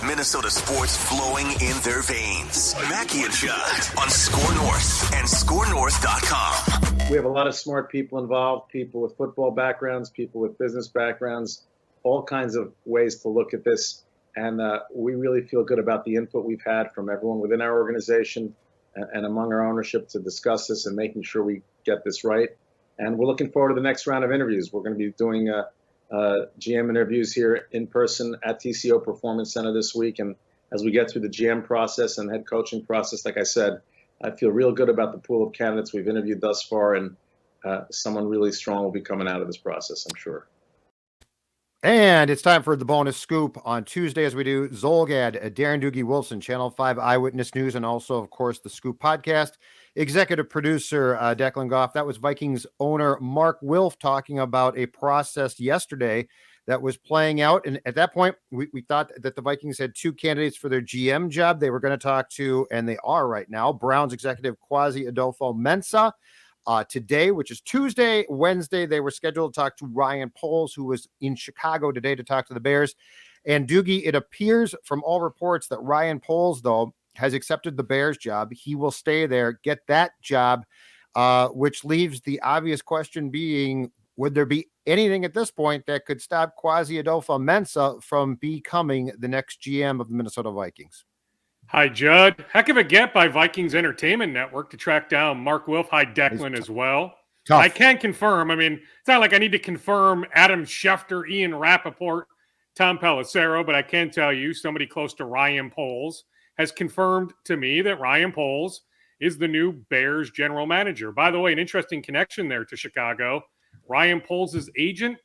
Minnesota sports flowing in their veins. Mackey and Judd on Score North and ScoreNorth.com. We have a lot of smart people involved, people with football backgrounds, people with business backgrounds, all kinds of ways to look at this. And we really feel good about the input we've had from everyone within our organization and among our ownership to discuss this and making sure we get this right. And we're looking forward to the next round of interviews. We're going to be doing GM interviews here in person at TCO Performance Center this week. And as we get through the GM process and head coaching process, like I said, I feel real good about the pool of candidates we've interviewed thus far, and someone really strong will be coming out of this process, I'm sure. And it's time for the bonus scoop on Tuesday, as we do. Zolgad, Darren Doogie Wilson, Channel 5 Eyewitness News, and also, of course, the Scoop podcast. Executive producer Declan Goff. That was Vikings owner Mark Wilf talking about a process yesterday that was playing out. And at that point, we thought that the Vikings had two candidates for their GM job. They were going to talk to, and they are right now, Browns executive Kwesi Adofo-Mensah. Today, which is Tuesday, Wednesday, they were scheduled to talk to Ryan Poles, who was in Chicago today to talk to the Bears. And Doogie, it appears from all reports that Ryan Poles, though, has accepted the Bears job. He will stay there, get that job, which leaves the obvious question being, would there be anything at this point that could stop Kwesi Adofo-Mensah from becoming the next GM of the Minnesota Vikings? Hi, Judd. Heck of a get by Vikings Entertainment Network to track down Mark Wilf. Hi, Declan, as well. Tough. I can confirm. I mean, it's not like I need to confirm Adam Schefter, Ian Rappaport, Tom Pelissero, but I can tell you somebody close to Ryan Poles has confirmed to me that Ryan Poles is the new Bears general manager. By the way, an interesting connection there to Chicago. Ryan Poles' agent,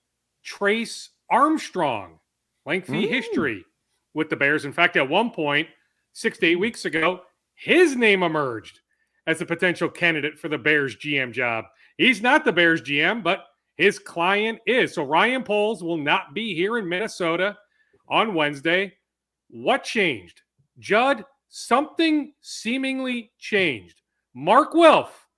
Trace Armstrong. Lengthy history with the Bears. In fact, at one point, 6 to 8 weeks ago, his name emerged as a potential candidate for the Bears GM job. He's not the Bears GM, but his client is. So Ryan Poles will not be here in Minnesota on Wednesday. What changed? Judd, something seemingly changed. Mark Wilf,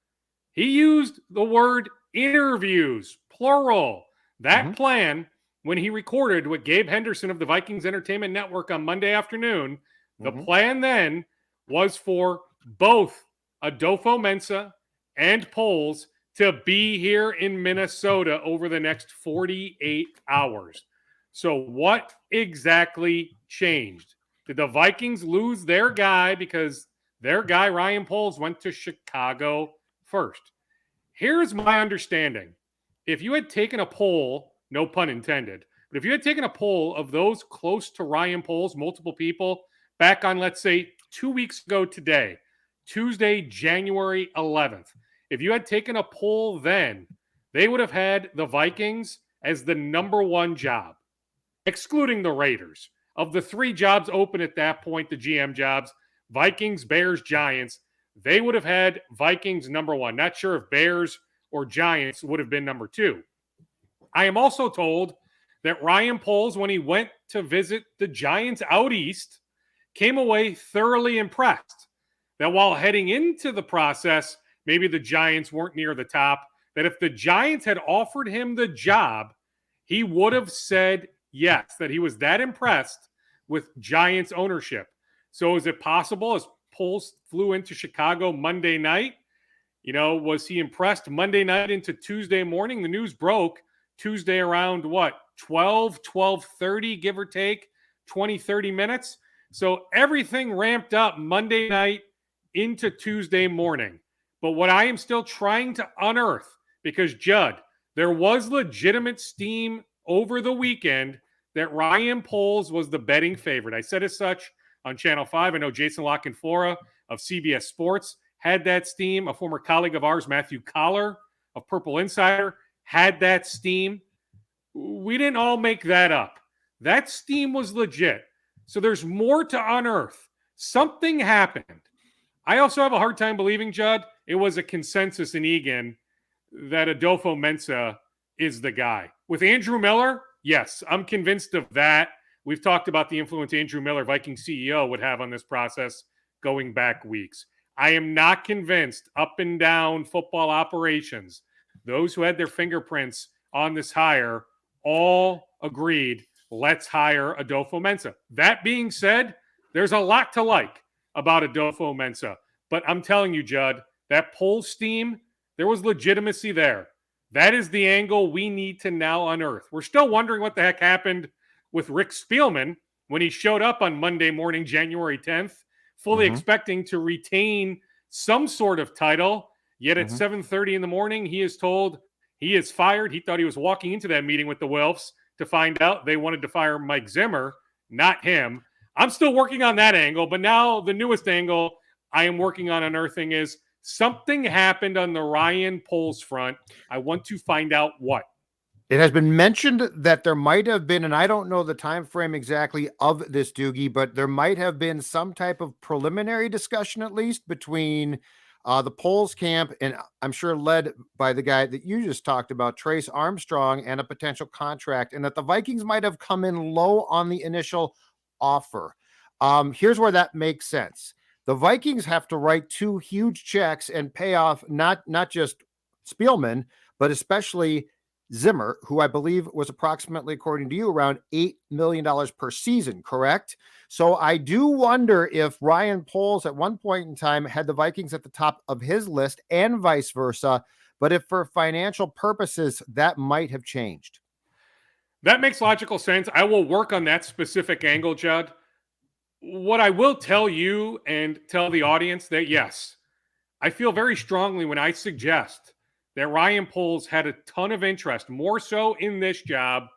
he used the word interviews, plural. That plan, when he recorded with Gabe Henderson of the Vikings Entertainment Network on Monday afternoon, the plan then was for both Adofo-Mensah and Poles to be here in Minnesota over the next 48 hours. So what exactly changed? Did the Vikings lose their guy because their guy, Ryan Poles, went to Chicago first? Here's my understanding. If you had taken a poll, no pun intended, but if you had taken a poll of those close to Ryan Poles, multiple people, back on, let's say, 2 weeks ago today, Tuesday, January 11th, if you had taken a poll then, they would have had the Vikings as the number one job, excluding the Raiders. Of the three jobs open at that point, the GM jobs, Vikings, Bears, Giants, they would have had Vikings number one. Not sure if Bears or Giants would have been number two. I am also told that Ryan Poles, when he went to visit the Giants out east, came away thoroughly impressed that while heading into the process, maybe the Giants weren't near the top, that if the Giants had offered him the job, he would have said yes, that he was that impressed with Giants ownership. So is it possible, as Poles flew into Chicago Monday night, was he impressed Monday night into Tuesday morning? The news broke Tuesday around 12:30, give or take, 20, 30 minutes. So everything ramped up Monday night into Tuesday morning. But what I am still trying to unearth, because Judd, there was legitimate steam over the weekend that Ryan Poles was the betting favorite. I said as such on Channel 5. I know Jason Lockenfora of CBS Sports had that steam. A former colleague of ours, Matthew Collar of Purple Insider, had that steam. We didn't all make that up. That steam was legit. So there's more to unearth. Something happened. I also have a hard time believing, Judd, it was a consensus in Egan that Adofo-Mensah is the guy. With Andrew Miller, yes, I'm convinced of that. We've talked about the influence Andrew Miller, Viking CEO, would have on this process going back weeks. I am not convinced up and down football operations, those who had their fingerprints on this hire all agreed let's hire Adofo-Mensah. That being said, there's a lot to like about Adofo-Mensah. But I'm telling you, Judd, that poll steam, there was legitimacy there. That is the angle we need to now unearth. We're still wondering what the heck happened with Rick Spielman when he showed up on Monday morning, January 10th, fully expecting to retain some sort of title. Yet at 7:30 in the morning, he is told he is fired. He thought he was walking into that meeting with the Wilfs to find out they wanted to fire Mike Zimmer, not him. I'm still working on that angle, but now the newest angle I am working on unearthing is something happened on the Ryan Poles front. I want to find out what. It has been mentioned that there might have been, and I don't know the time frame exactly of this, Doogie, but there might have been some type of preliminary discussion, at least, between the Poles camp, and I'm sure led by the guy that you just talked about, Trace Armstrong, and a potential contract, and that the Vikings might have come in low on the initial offer. Here's where that makes sense. The Vikings have to write 2 huge checks and pay off not just Spielman, but especially Zimmer, who I believe was approximately, according to you, around $8 million per season, correct? So I do wonder if Ryan Poles at one point in time had the Vikings at the top of his list and vice versa, but if for financial purposes, that might have changed. That makes logical sense. I will work on that specific angle, Judd. What I will tell you and tell the audience that, yes, I feel very strongly when I suggest that Ryan Poles had a ton of interest, more so in this job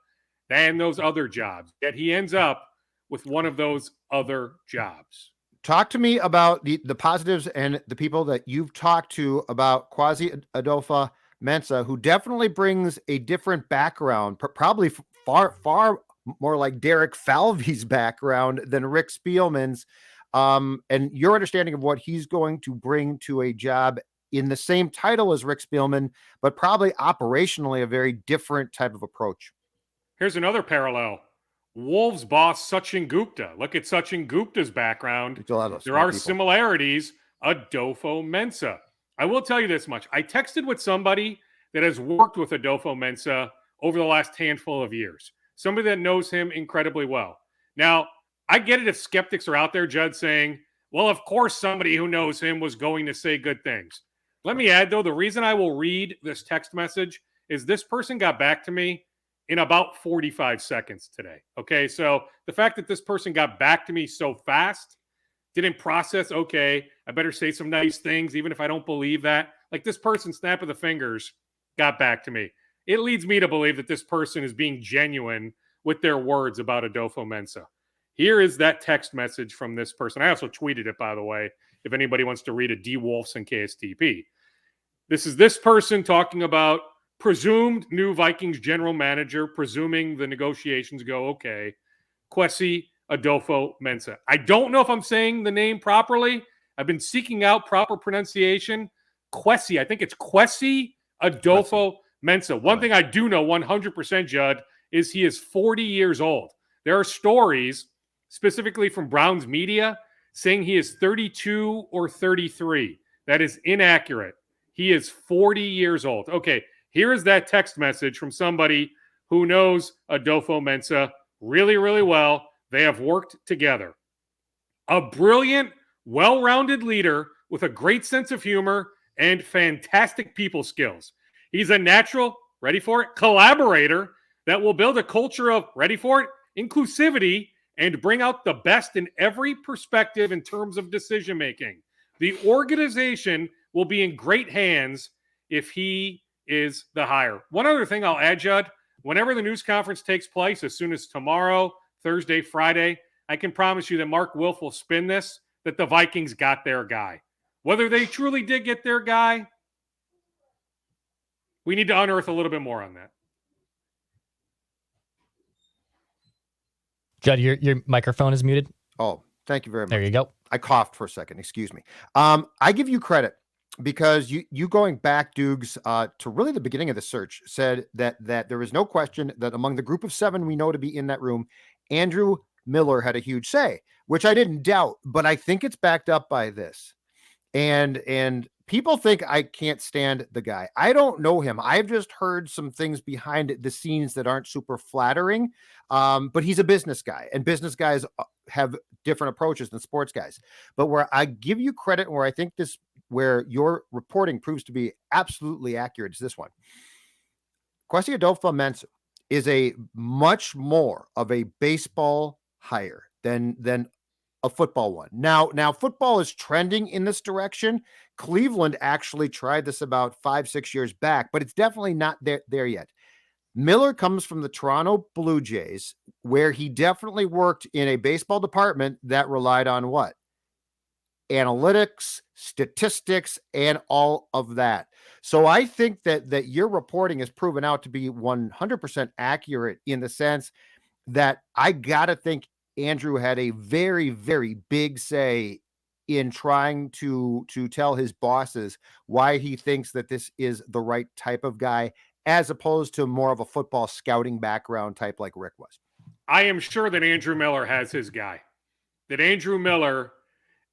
than those other jobs, that he ends up with one of those other jobs. Talk to me about the positives and the people that you've talked to about Kwesi Adofo-Mensah, who definitely brings a different background, probably far more like Derek Falvey's background than Rick Spielman's, and your understanding of what he's going to bring to a job in the same title as Rick Spielman, but probably operationally a very different type of approach. Here's another parallel. Wolves boss Sachin Gupta. Look at Sachin Gupta's background. There are similarities. Adofo-Mensah. I will tell you this much. I texted with somebody that has worked with Adofo-Mensah over the last handful of years. Somebody that knows him incredibly well. Now, I get it if skeptics are out there, Judd, saying, well, of course somebody who knows him was going to say good things. Let me add, though, the reason I will read this text message is this person got back to me in about 45 seconds today. Okay, so the fact that this person got back to me so fast, didn't process, okay, I better say some nice things, even if I don't believe that. Like this person, snap of the fingers, got back to me. It leads me to believe that this person is being genuine with their words about Adofo-Mensah. Here is that text message from this person. I also tweeted it, by the way, if anybody wants to read it, D. Wolfson KSTP. This is this person talking about presumed new Vikings general manager, presuming the negotiations go okay, Kwesi Adofo-Mensah. I don't know if I'm saying the name properly. I've been seeking out proper pronunciation. Kwesi, I think it's Kwesi Adofo-Mensah. One thing I do know 100%, Judd, is he is 40 years old. There are stories, specifically from Browns media, saying he is 32 or 33. That is inaccurate. He is 40 years old. Okay, here is that text message from somebody who knows Adofo-Mensah really, really well. They have worked together. A brilliant, well-rounded leader with a great sense of humor and fantastic people skills. He's a natural, ready for it, collaborator that will build a culture of, ready for it, inclusivity and bring out the best in every perspective in terms of decision-making. The organization will be in great hands if he is the hire. One other thing I'll add, Judd, whenever the news conference takes place, as soon as tomorrow, Thursday, Friday, I can promise you that Mark Wilf will spin this, that the Vikings got their guy. Whether they truly did get their guy, we need to unearth a little bit more on that. Judd, your microphone is muted. Oh, thank you very much. There you go. I coughed for a second. Excuse me. I give you credit because you going back, Dukes, to really the beginning of the search said that there is no question that among the group of 7 we know to be in that room, Andrew Miller had a huge say, which I didn't doubt, but I think it's backed up by this. And people think I can't stand the guy. I don't know him. I've just heard some things behind the scenes that aren't super flattering. But he's a business guy, and business guys have different approaches than sports guys. But where I give you credit, and where I think where your reporting proves to be absolutely accurate, is this one. Kwesi Adofo-Mensah is a much more of a baseball hire than a football one. Now football is trending in this direction. Cleveland actually tried this about 5-6 years back, but it's definitely not there yet. Miller comes from the Toronto Blue Jays, where he definitely worked in a baseball department that relied on what? Analytics, statistics, and all of that. So I think that your reporting has proven out to be 100% accurate, in the sense that I got to think Andrew had a very, very big say in trying to tell his bosses why he thinks that this is the right type of guy, as opposed to more of a football scouting background type like Rick was. I am sure that Andrew Miller has his guy. That Andrew Miller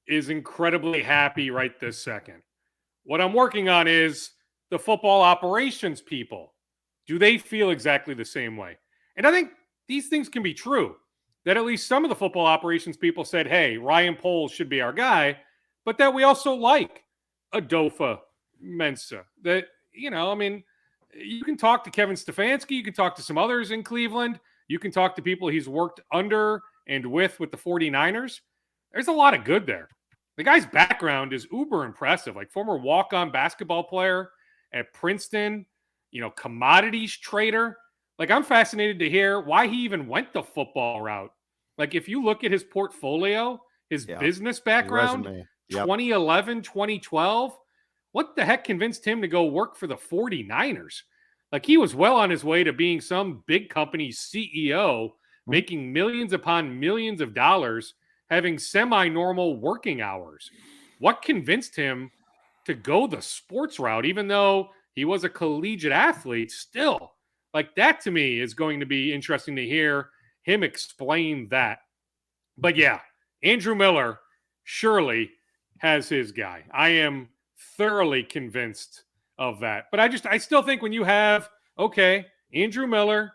is incredibly happy right this second. What I'm working on is the football operations people. Do they feel exactly the same way? And I think these things can be true. That at least some of the football operations people said, hey, Ryan Poles should be our guy, but that we also like Adofo-Mensah. That, you can talk to Kevin Stefanski, you can talk to some others in Cleveland, you can talk to people he's worked under and with the 49ers. There's a lot of good there. The guy's background is uber impressive, like former walk-on basketball player at Princeton, commodities trader. Like, I'm fascinated to hear why he even went the football route. Like, if you look at his portfolio, his business background, 2011, 2012, what the heck convinced him to go work for the 49ers? Like, he was well on his way to being some big company's CEO, making millions upon millions of dollars, having semi-normal working hours. What convinced him to go the sports route, even though he was a collegiate athlete still? Like, that to me is going to be interesting to hear him explain that. But yeah, Andrew Miller surely has his guy. I am thoroughly convinced of that. But I still think when you have, Andrew Miller,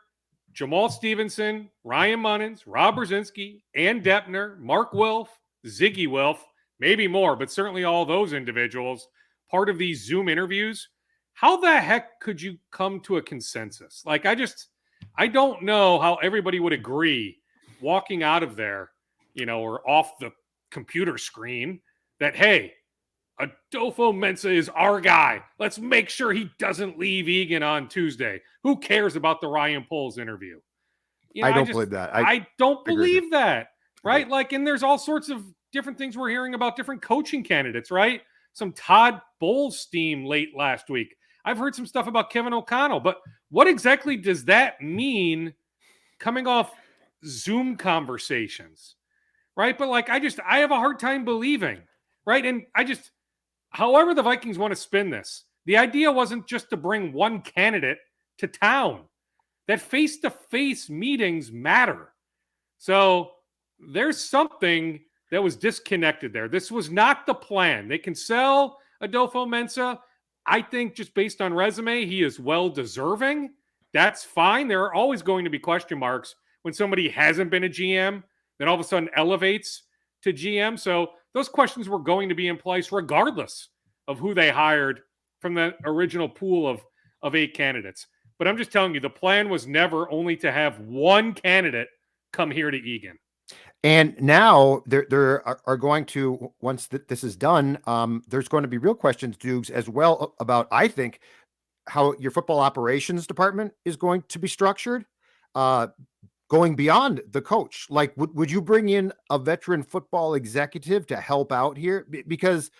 Jamal Stevenson, Ryan Munnins, Rob Brzezinski, Ann Depner, Mark Wilf, Ziggy Wilf, maybe more, but certainly all those individuals, part of these Zoom interviews, how the heck could you come to a consensus? Like, I don't know how everybody would agree walking out of there, or off the computer screen, that, hey, Adofo-Mensah is our guy. Let's make sure he doesn't leave Egan on Tuesday. Who cares about the Ryan Poles interview? I don't believe that. I don't believe that, right? Like, and there's all sorts of different things we're hearing about different coaching candidates, right? Some Todd Bowles steam late last week. I've heard some stuff about Kevin O'Connell, but what exactly does that mean coming off Zoom conversations, right? But like, I have a hard time believing, right? And however the Vikings want to spin this, the idea wasn't just to bring one candidate to town. That face-to-face meetings matter. So there's something that was disconnected there. This was not the plan. They can sell Adofo-Mensah. I think just based on resume, he is well deserving. That's fine. There are always going to be question marks when somebody hasn't been a GM, then all of a sudden elevates to GM. So those questions were going to be in place regardless of who they hired from the original pool of 8 candidates. But I'm just telling you, the plan was never only to have one candidate come here to Egan. And now there are going to, once this is done, there's going to be real questions, Dukes, as well about, I think, how your football operations department is going to be structured, going beyond the coach. Like, would you bring in a veteran football executive to help out here? Because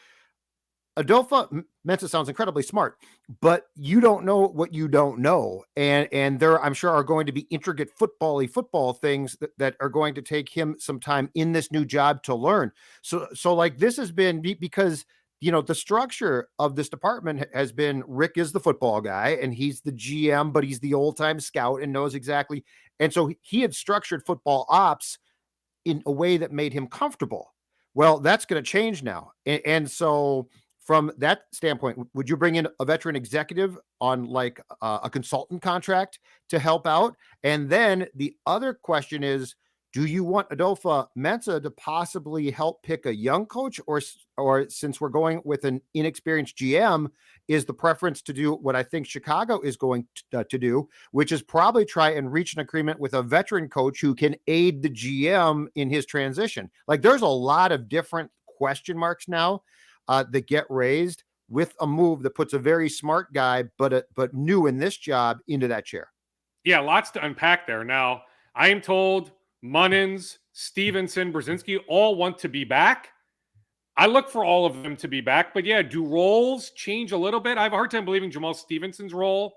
Adofo-Mensah sounds incredibly smart, but you don't know what you don't know. And there, I'm sure, are going to be intricate football things that are going to take him some time in this new job to learn. So like, this has been, because, the structure of this department has been, Rick is the football guy and he's the GM, but he's the old time scout and knows exactly. And so he had structured football ops in a way that made him comfortable. Well, that's going to change now. And so from that standpoint, would you bring in a veteran executive on like a consultant contract to help out? And then the other question is, do you want Adofo-Mensah to possibly help pick a young coach, or since we're going with an inexperienced GM, is the preference to do what I think Chicago is going to do, which is probably try and reach an agreement with a veteran coach who can aid the GM in his transition? Like, there's a lot of different question marks now that get raised with a move that puts a very smart guy, but new in this job, into that chair. Yeah, lots to unpack there. Now, I am told Munnins, Stevenson, Brzezinski all want to be back. I look for all of them to be back, but yeah, do roles change a little bit? I have a hard time believing Jamal Stevenson's role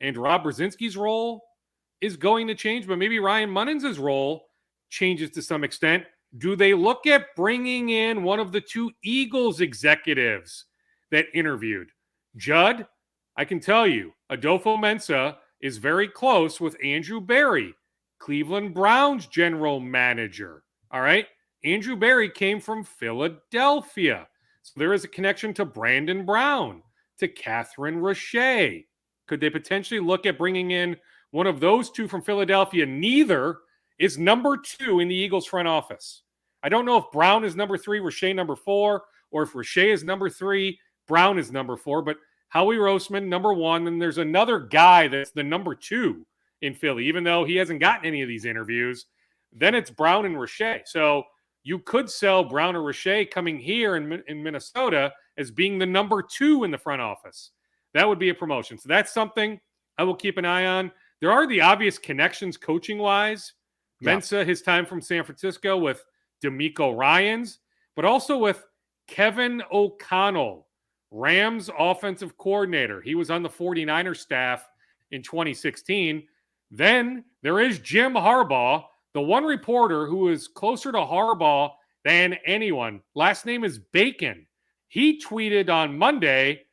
and Rob Brzezinski's role is going to change, but maybe Ryan Munnins' role changes to some extent. Do they look at bringing in one of the two Eagles executives that interviewed? Judd, I can tell you, Adofo-Mensah is very close with Andrew Berry, Cleveland Browns general manager. All right. Andrew Berry came from Philadelphia. So there is a connection to Brandon Brown, to Catherine Roche. Could they potentially look at bringing in one of those two from Philadelphia? Neither is number 2 in the Eagles front office. I don't know if Brown is number 3, Roche number 4, or if Roche is number 3, Brown is number 4, but Howie Roseman, number 1, and there's another guy that's the number 2 in Philly, even though he hasn't gotten any of these interviews. Then it's Brown and Roche. So you could sell Brown or Roche coming here in Minnesota as being the number 2 in the front office. That would be a promotion. So that's something I will keep an eye on. There are the obvious connections coaching-wise. Yeah. Mensah, his time from San Francisco with D'Amico Ryans, but also with Kevin O'Connell, Rams offensive coordinator. He was on the 49ers staff in 2016. Then there is Jim Harbaugh, the one reporter who is closer to Harbaugh than anyone. Last name is Bacon. He tweeted on Monday,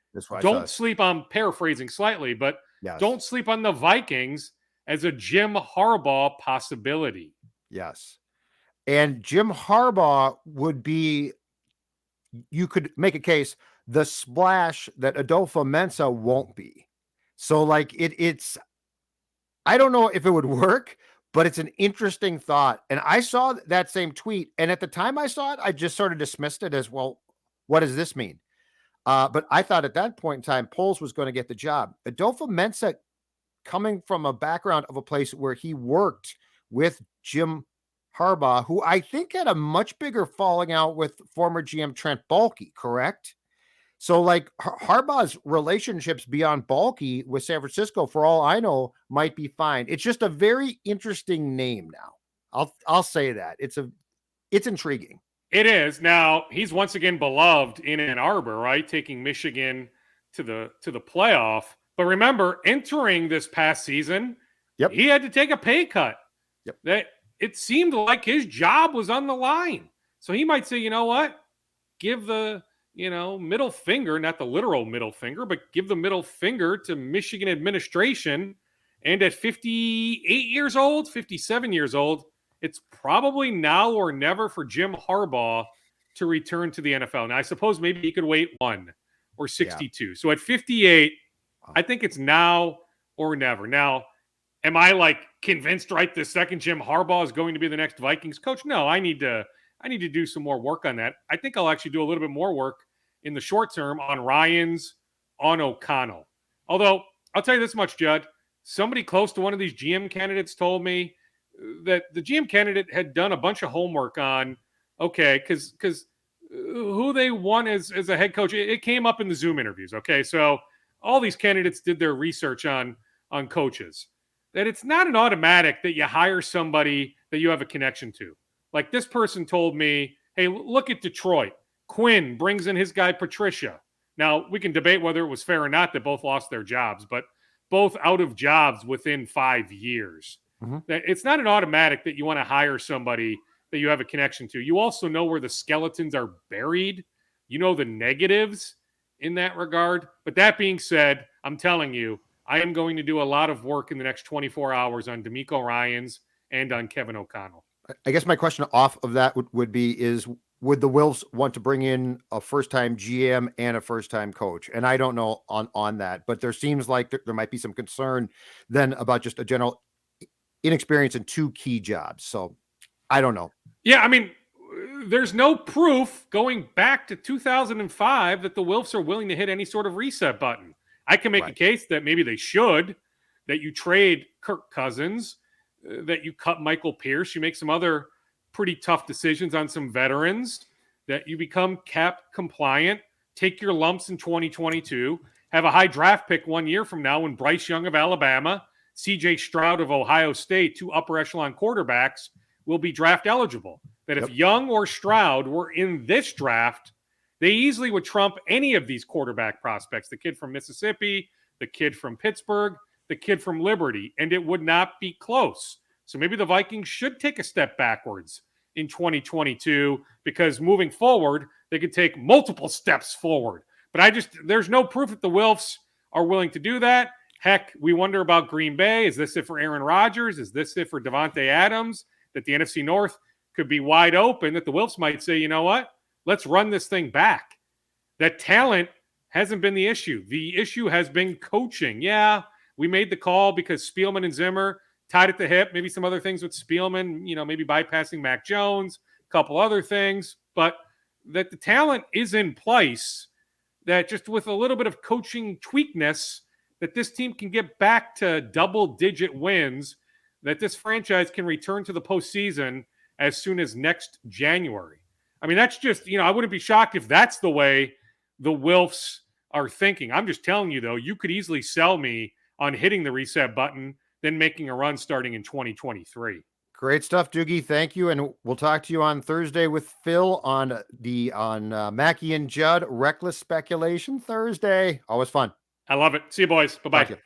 don't sleep on, paraphrasing slightly, but yes, don't sleep on the Vikings as a Jim Harbaugh possibility. Yes. And Jim Harbaugh would be, you could make a case, the splash that Adofo-Mensah won't be. So like it's, I don't know if it would work, but it's an interesting thought. And I saw that same tweet, and at the time I saw it, I just sort of dismissed it as, well, what does this mean? But I thought at that point in time, Poles was going to get the job. Adofo-Mensah, coming from a background of a place where he worked with Jim Harbaugh, who I think had a much bigger falling out with former GM Trent Baalke, correct? So like Harbaugh's relationships beyond Baalke with San Francisco, for all I know, might be fine. It's just a very interesting name now. I'll say that. It's intriguing. It is. Now, he's once again beloved in Ann Arbor, right? Taking Michigan to the playoff. But remember, entering this past season, he had to take a pay cut. That it seemed like his job was on the line. So he might say, you know what? Give the middle finger, not the literal middle finger, but give the middle finger to Michigan administration. And at 58 years old, 57 years old, it's probably now or never for Jim Harbaugh to return to the NFL. Now, I suppose maybe he could wait 1 or 62. Yeah. So at 58, I think it's now or never. Now, am I like convinced right this second Jim Harbaugh is going to be the next Vikings coach? No, I need to do some more work on that. I think I'll actually do a little bit more work in the short term on Ryans, on O'Connell. Although, I'll tell you this much, Judd. Somebody close to one of these GM candidates told me that the GM candidate had done a bunch of homework on, because who they want as a head coach, it came up in the Zoom interviews, okay? So all these candidates did their research on coaches. That it's not an automatic that you hire somebody that you have a connection to. Like this person told me, hey, look at Detroit. Quinn brings in his guy, Patricia. Now, we can debate whether it was fair or not that both lost their jobs, but both out of jobs within 5 years. Mm-hmm. It's not an automatic that you want to hire somebody that you have a connection to. You also know where the skeletons are buried. You know the negatives in that regard. But that being said, I'm telling you, I am going to do a lot of work in the next 24 hours on D'Amico Ryans and on Kevin O'Connell. I guess my question off of that would be is, would the Wilfs want to bring in a first-time GM and a first-time coach? And I don't know on that, but there seems like there might be some concern then about just a general inexperience in two key jobs. So I don't know. Yeah, I mean, there's no proof going back to 2005 that the Wilfs are willing to hit any sort of reset button. I can make a case that maybe they should, that you trade Kirk Cousins, that you cut Michael Pierce, you make some other pretty tough decisions on some veterans, that you become cap compliant, take your lumps in 2022, have a high draft pick 1 year from now when Bryce Young of Alabama, CJ Stroud of Ohio State, two upper echelon quarterbacks, will be draft eligible. That if Young or Stroud were in this draft, they easily would trump any of these quarterback prospects, the kid from Mississippi, the kid from Pittsburgh, the kid from Liberty, and it would not be close. So maybe the Vikings should take a step backwards in 2022 because moving forward, they could take multiple steps forward. But there's no proof that the Wilfs are willing to do that. Heck, we wonder about Green Bay. Is this it for Aaron Rodgers? Is this it for Devontae Adams? That the NFC North could be wide open, that the Wilfs might say, you know what? Let's run this thing back. That talent hasn't been the issue. The issue has been coaching. Yeah, we made the call because Spielman and Zimmer tied at the hip. Maybe some other things with Spielman, maybe bypassing Mac Jones, a couple other things. But that the talent is in place, that just with a little bit of coaching tweakness, that this team can get back to double-digit wins, that this franchise can return to the postseason as soon as next January. I mean, that's just, I wouldn't be shocked if that's the way the Wilfs are thinking. I'm just telling you, though, you could easily sell me on hitting the reset button, then making a run starting in 2023. Great stuff, Doogie. Thank you. And we'll talk to you on Thursday with Phil on Mackey and Judd. Reckless Speculation Thursday. Always fun. I love it. See you, boys. Bye-bye.